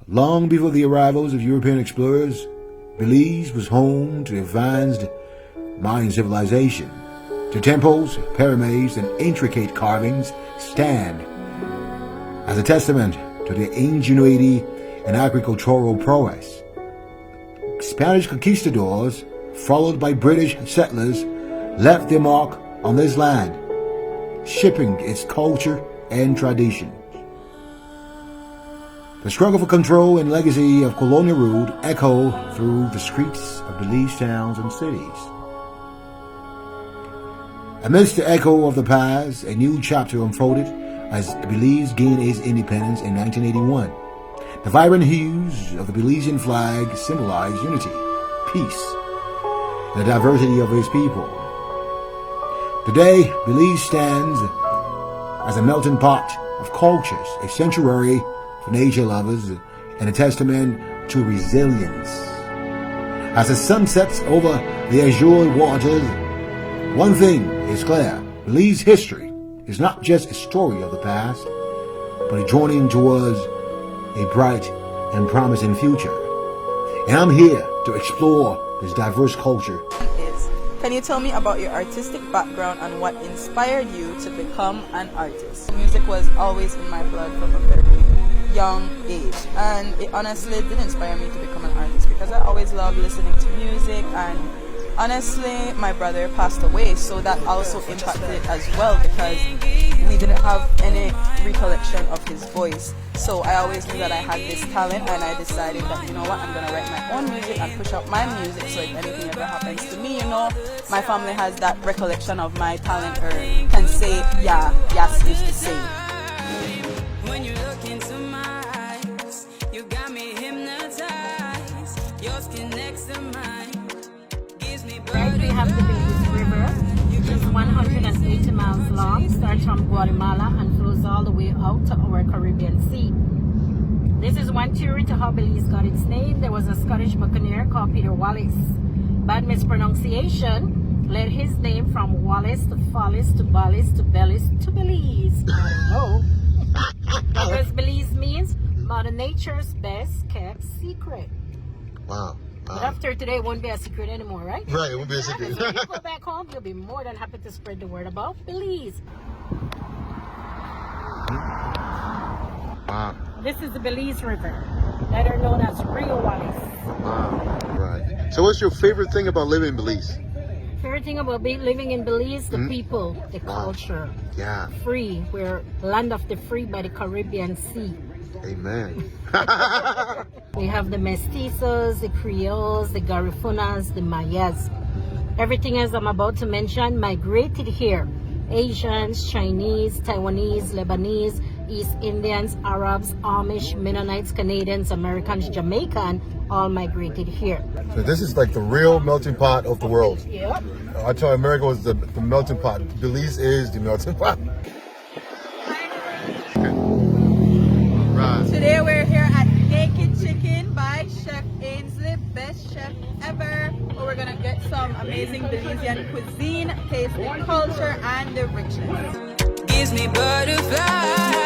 Long before the arrivals of European explorers, Belize was home to advanced Mayan civilization. The temples, pyramids, and intricate carvings stand as a testament to their ingenuity and agricultural prowess. Spanish conquistadors, followed by British settlers, left their mark on this land, shaping its culture and traditions. The struggle for control and legacy of colonial rule echo through the streets of Belize towns and cities. Amidst the echo of the past, a new chapter unfolded as Belize gained its independence in 1981. The vibrant hues of the Belizean flag symbolize unity, peace, and the diversity of its people. Today, Belize stands as a melting pot of cultures, a sanctuary for nature lovers, and a testament to resilience. As the sun sets over the azure waters, one thing is clear: Belize's history is not just a story of the past, but a journey towards a bright and promising future. And I'm here to explore this diverse culture. Can you tell me about your artistic background and what inspired you to become an artist? Music was always in my blood from a very young age, and it honestly did inspire me to become an artist because I always loved listening to music. And honestly, my brother passed away, so that also impacted it as well because we didn't have any recollection of his voice. So I always knew that I had this talent, and I decided that, you know what, I'm going to write my own music and push out my music, so if anything ever happens to me, you know, my family has that recollection of my talent, or can say, yeah, Yas used to sing. When you look into my eyes, you got me hypnotized. Yours connects to mine. Right, we have the Belize River, which is 180 miles long, starts from Guatemala and flows all the way out to our Caribbean Sea. This is one theory to how Belize got its name. There was a Scottish buccaneer called Peter Wallace. Bad mispronunciation led his name from Wallace to Follis to Ballis to Bellis to Belize. I don't know. Because Belize means Mother Nature's best kept secret. Wow. But after today, it won't be a secret anymore, right? Right, it won't be a secret. So when you go back home, you'll be more than happy to spread the word about Belize. Wow. This is the Belize River, better known as Rio Wallace. Wow. Right. So what's your favorite thing about living in Belize? Favorite thing about living in Belize, the people, the culture. Yeah. Free. We're land of the free by the Caribbean Sea. Amen. We have the mestizos, the Creoles, the Garifunas, the Mayas. Everything as I'm about to mention migrated here. Asians, Chinese, Taiwanese, Lebanese, East Indians, Arabs, Amish, Mennonites, Canadians, Americans, Jamaican, all migrated here. So this is like the real melting pot of the world. Yep. I thought America was the melting pot. Belize is the melting pot. Right. Today we're here at Naked Chicken by Chef Ainsley, best chef ever. Where we're gonna get some amazing Belizean cuisine, taste the culture and the richness. Gives me butterfly.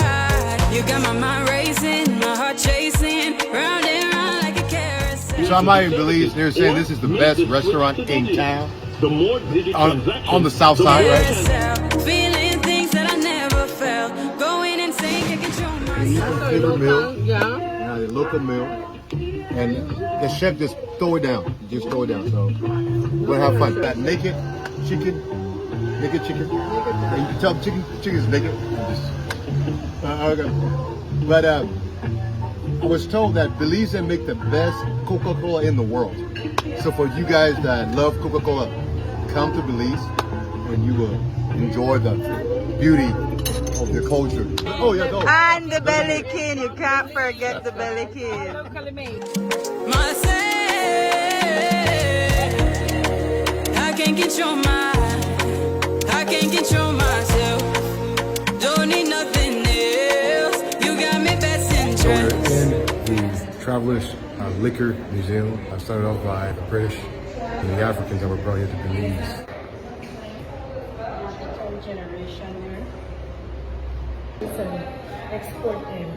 You got my mind racing, my heart chasing, round and round like a carousel. So I'm out in Belize. They're saying this is the best restaurant in town. On the south side, right? Feeling things that I never felt. Going insane, can't control myself. Favorite meal. Yeah, the local meal. And the chef just throw it down. Just throw it down. So we'll have fun. That naked chicken. Naked chicken. And you can tell chicken's naked. Okay. But I was told that Belize make the best Coca-Cola in the world. So for you guys that love Coca-Cola, come to Belize and you will enjoy the beauty of the culture. Oh yeah, no. And the belly king, you can't forget the belly king. Myself, I can't control I can't control myself. Don't need nothing else. You got me best interest. We're in the Travelers Liquor Museum. I started off by the British and the Africans that were brought here to Belize. Third generation here. It's an export in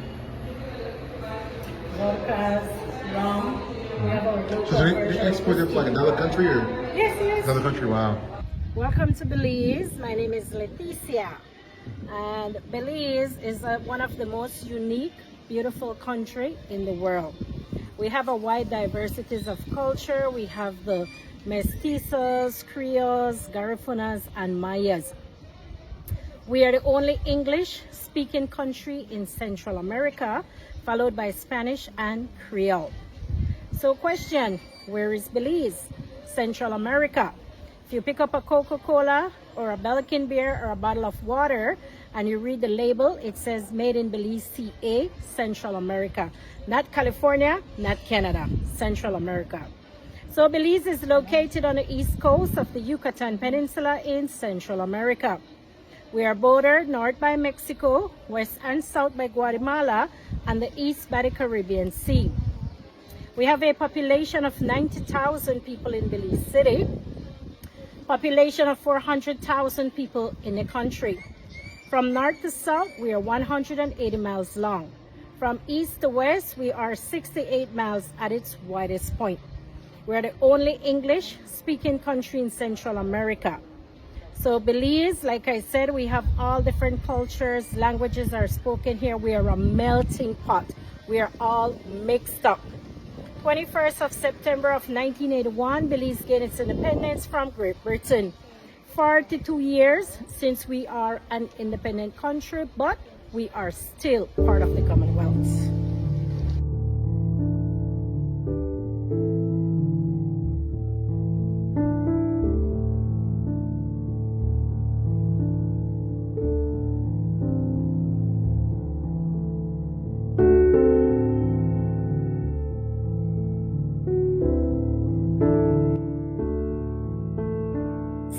vodkas, rum. We have our local So they version. export it to like another country or Yes, yes. another country? Wow. Welcome to Belize. My name is Leticia. And Belize is one of the most unique, beautiful country in the world. We have a wide diversities of culture. We have the mestizos, creoles, garifunas, and mayas. We are the only English-speaking country in Central America, followed by Spanish and Creole. So question, where is Belize? Central America. If you pick up a Coca-Cola or a Belkin beer or a bottle of water and you read the label, it says made in Belize, CA, Central America. Not California, not Canada, Central America. So Belize is located on the east coast of the Yucatan Peninsula in Central America. We are bordered north by Mexico, west and south by Guatemala, and the east by the Caribbean Sea. We have a population of 90,000 people in Belize City, population of 400,000 people in the country. From north to south, we are 180 miles long. From east to west, we are 68 miles at its widest point. We are the only English-speaking country in Central America. So Belize, like I said, we have all different cultures, languages are spoken here. We are a melting pot. We are all mixed up. 21st of September of 1981, Belize gained its independence from Great Britain. 42 years since we are an independent country, but we are still part of the Commonwealth.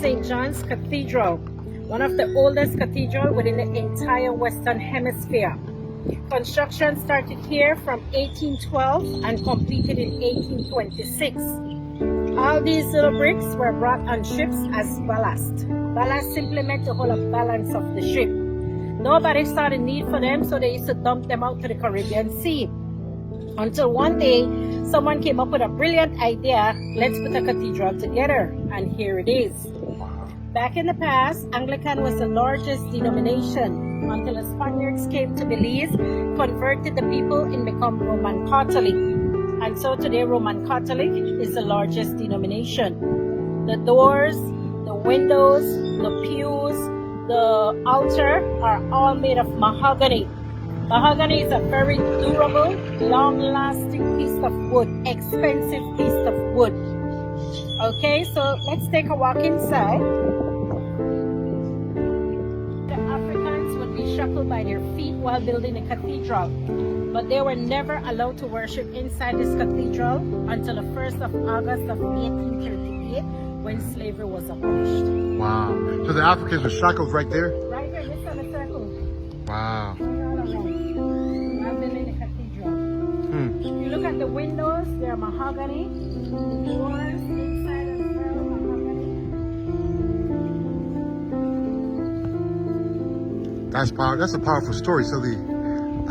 St. John's Cathedral, one of the oldest cathedrals within the entire Western Hemisphere. Construction started here from 1812 and completed in 1826. All these little bricks were brought on ships as ballast. Ballast simply meant to hold a balance of the ship. Nobody saw the need for them, so they used to dump them out to the Caribbean Sea. Until one day, someone came up with a brilliant idea, let's put a cathedral together, and here it is. Back in the past, Anglican was the largest denomination until the Spaniards came to Belize, converted the people and become Roman Catholic. And so today Roman Catholic is the largest denomination. The doors, the windows, the pews, the altar are all made of mahogany. Mahogany is a very durable, long-lasting piece of wood, expensive piece of wood. Okay, so let's take a walk inside. The Africans would be shackled by their feet while building a cathedral, but they were never allowed to worship inside this cathedral until the 1st of August of 1838 when slavery was abolished. Wow. So the Africans were shackled right there? Right here, this is a circle. Wow. All around. While building the cathedral. If you look at the windows, they're mahogany. The doors inside as well, mahogany. That's a powerful story. So the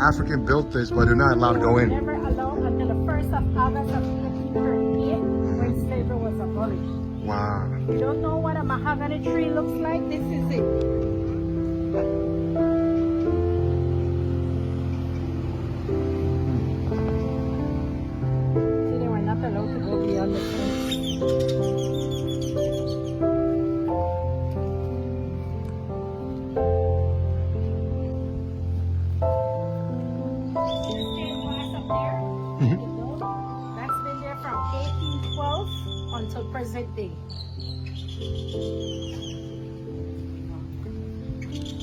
African built this, but they're not allowed to go in. Never allowed until the 1st of August of 1838 when slavery was abolished. Wow. You don't know what a mahogany tree looks like? This is it. See, they were not allowed to go beyond the fence. This stained glass up there, that's been there from 1812 until present day.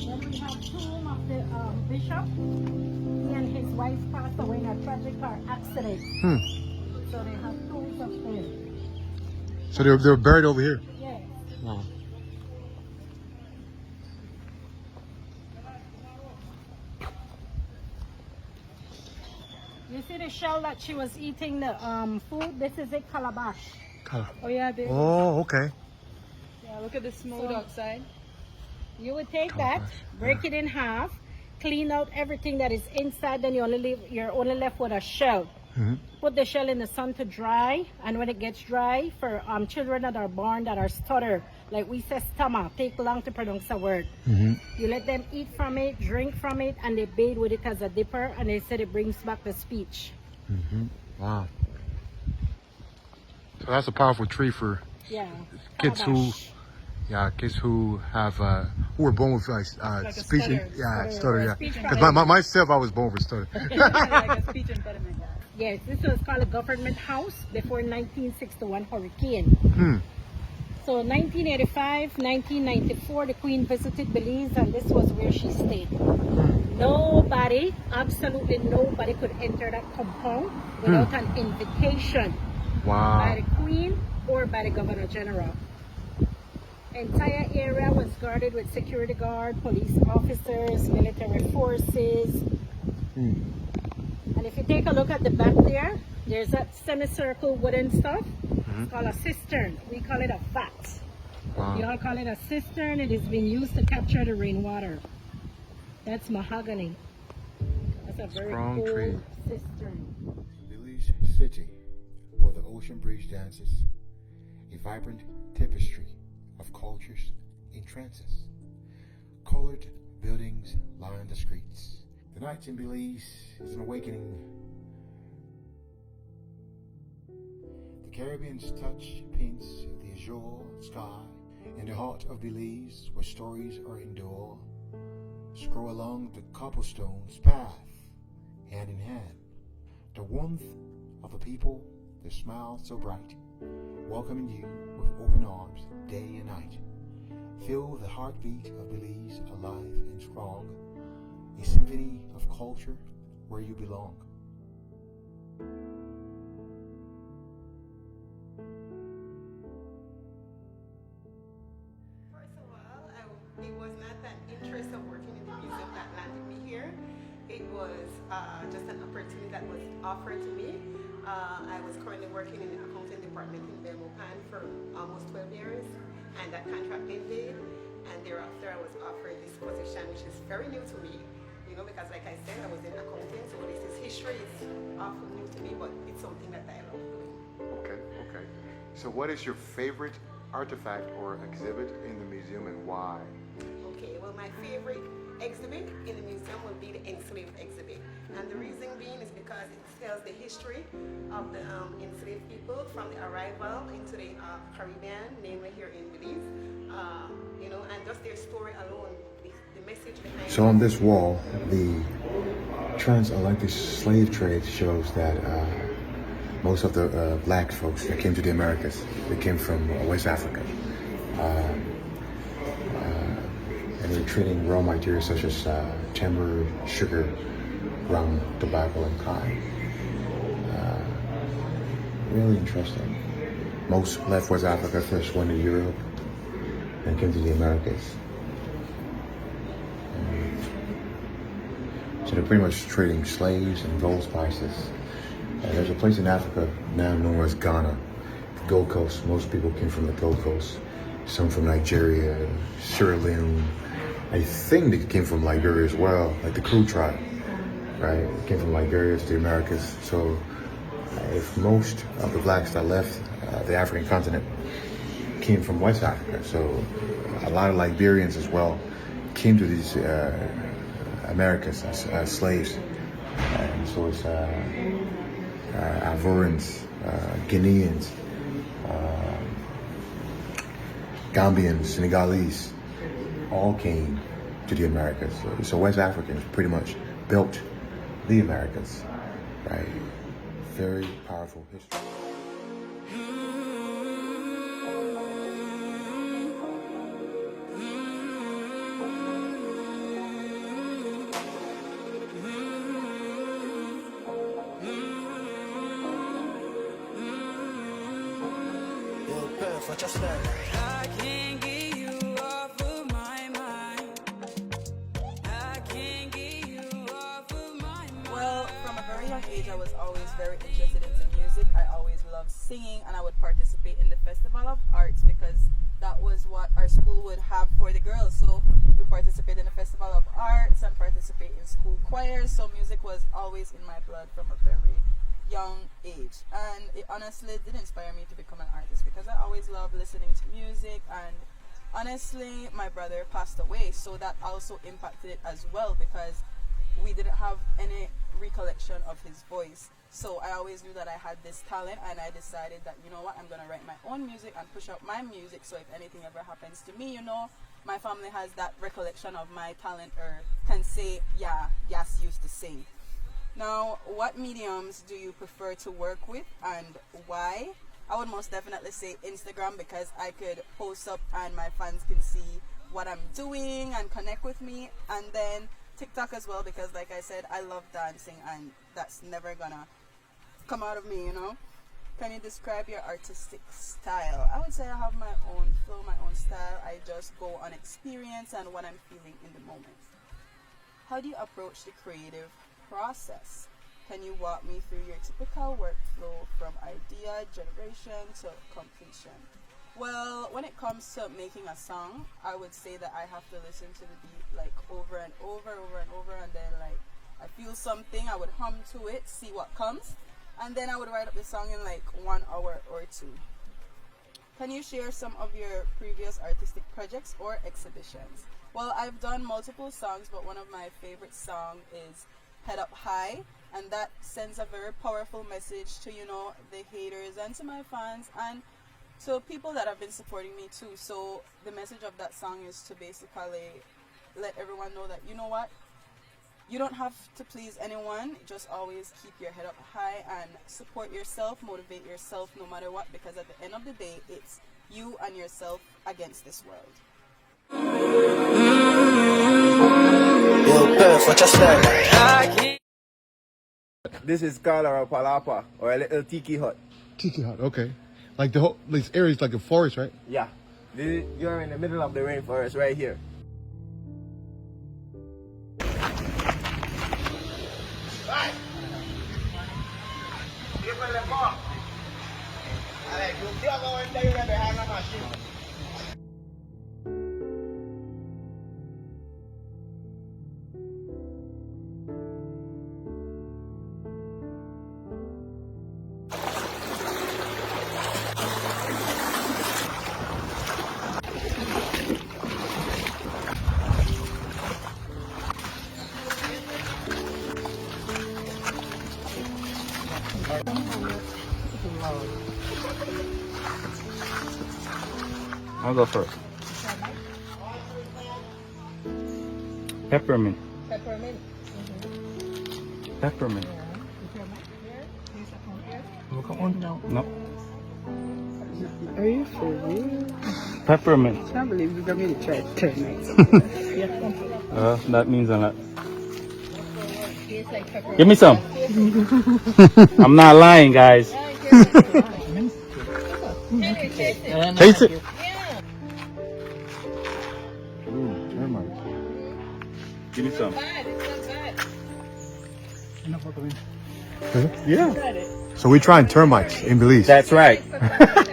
Then we have tomb of the bishop. He and his wife passed away in a tragic car accident. So they have tombs up there. So they were buried over here. Yes. Wow. You see the shell that she was eating the food? This is a calabash. Oh yeah, babe. Oh, okay. Yeah, look at the smoke outside. You would take that, break it in half, clean out everything that is inside, then you're only left with a shell. put the shell in the sun to dry, and when it gets dry, for children that are born that are stutter, like we say stomach, take long to pronounce a word. You let them eat from it, drink from it, and they bathe with it as a dipper, and they said it brings back the speech. Wow. So that's a powerful tree for kids who have who were born with speech, stutter. Because myself, I was born with stutter. Like a speech impediment. Yes, this was called a government house before 1961 hurricane. So 1985, 1994, the Queen visited Belize, and this was where she stayed. Nobody, absolutely nobody, could enter that compound without an invitation by the Queen or by the Governor General. Entire area was guarded with security guard, police officers, military forces. And if you take a look at the back there, there's that semicircle wooden stuff. It's called a cistern. We call it a vat. We all call it a cistern. It is being used to capture the rainwater. That's mahogany. That's a very strong tree. Cistern. Belize City, where the ocean breeze dances, a vibrant tapestry of cultures in trances. Colored buildings line the streets. The night in Belize is an awakening. The Caribbean's touch paints the azure sky in the heart of Belize, where stories are endured. Scroll along the cobblestone's path, hand in hand. The warmth of the people, their smile so bright, welcoming you with open arms day and night. Feel the heartbeat of Belize alive and strong, a symphony of culture where you belong. First of all, it was not an interest of working in the museum that landed me here. It was just an opportunity that was offered to me. I was currently working in the accounting department in Belmopan for almost 12 years, and that contract ended, and thereafter I was offered this position, which is very new to me. You know, because like I said, I was in accounting, so this is history. It's often new to me, but it's something that I love doing. Okay. So what is your favorite artifact or exhibit in the museum, and why? Okay, well, my favorite exhibit in the museum will be the enslaved exhibit. And the reason being is because it tells the history of the enslaved people from the arrival into the Caribbean, namely here in Belize. You know, and just their story alone, the message behind. So on this wall, the transatlantic slave trade shows that most of the black folks that came to the Americas, they came from West Africa. And they were trading raw materials such as timber, sugar, rum, tobacco, and cotton. Really interesting. Most left West Africa, first went to Europe, and came to the Americas. So they're pretty much trading slaves and gold spices. And there's a place in Africa now known as Ghana, the Gold Coast. Most people came from the Gold Coast. Some from Nigeria, Sierra Leone. I think they came from Liberia as well, like the Kru tribe, right? They came from Liberia to the Americas. So if most of the blacks that left the African continent came from West Africa, so a lot of Liberians as well came to these Americas as slaves. And so it's Ivorians, Guineans, Gambians, Senegalese, all came to the Americas. So West Africans pretty much built the Americas, right? Very powerful history. I can't get you off of my mind. I can't get you off of my mind. Well, from a very young age, I was always very interested into music. I always loved singing, and I would participate in the Festival of Arts because that was what our school would have for the girls. So we participate in the Festival of Arts and participate in school choirs. So music was always in my blood from a very young age, and it honestly did inspire me to become an artist because I always loved listening to music. And honestly, my brother passed away, so that also impacted it as well because we didn't have any recollection of his voice. So I always knew that I had this talent, and I decided that, you know what, I'm gonna write my own music and push out my music, so if anything ever happens to me, you know, my family has that recollection of my talent, or can say, yeah, Yas used to sing. Now, what mediums do you prefer to work with and why? I would most definitely say Instagram, because I could post up and my fans can see what I'm doing and connect with me. And then TikTok as well, because like I said, I love dancing and that's never gonna come out of me, you know. Can you describe your artistic style? I would say I have my own flow, my own style. I just go on experience and what I'm feeling in the moment. How do you approach the creative process? Can you walk me through your typical workflow from idea generation to completion? Well, when it comes to making a song, I would say that I have to listen to the beat like over and over, and then like I feel something, I would hum to it, see what comes, and then I would write up the song in like 1 hour or 2. Can you share some of your previous artistic projects or exhibitions? Well, I've done multiple songs, but one of my favorite songs is Head Up High, and that sends a very powerful message to, you know, the haters and to my fans and to people that have been supporting me too. So the message of that song is to basically let everyone know that, you know what, you don't have to please anyone, just always keep your head up high and support yourself, motivate yourself no matter what, because at the end of the day, it's you and yourself against this world. Yo, Perf, what you say? I can't. This is called a palapa, or a little tiki hut. Tiki hut, okay. Like the whole, this area is like a forest, right? Yeah. You're in the middle of the rainforest right here. I'll go first. Peppermint. Peppermint. Peppermint. No. Are you for real? Peppermint. I can't believe you got me to try termites. That means a lot. Give me some. I'm not lying, guys. Taste it. Give me some. Yeah. So we're trying termites in Belize. That's right.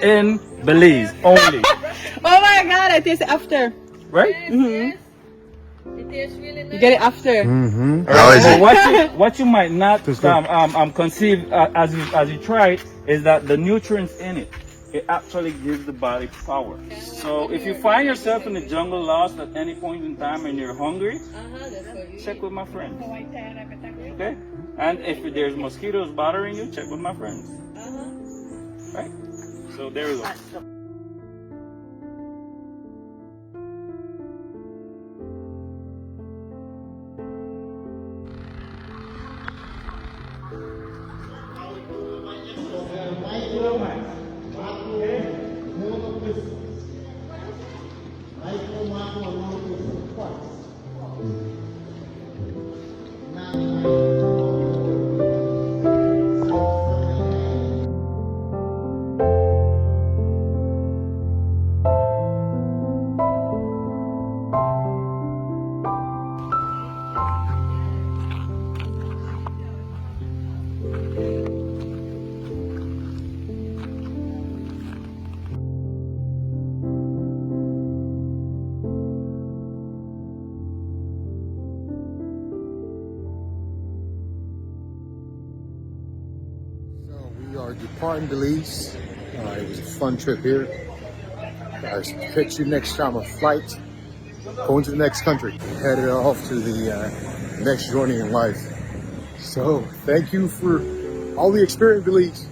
In Belize only. Oh my god, I taste it after. Right? You get it after. Mm-hmm. How is it? What you might not conceive as you try it is that the nutrients in it actually gives the body power. So if you find yourself in the jungle lost at any point in time and you're hungry, check with my friends. Okay? And if there's mosquitoes bothering you, check with my friends. Right? So there we go. are departing Belize. It was a fun trip here. I'll catch you next time on flight. Going to the next country. Headed off to the next journey in life. So thank you for all the experience, Belize.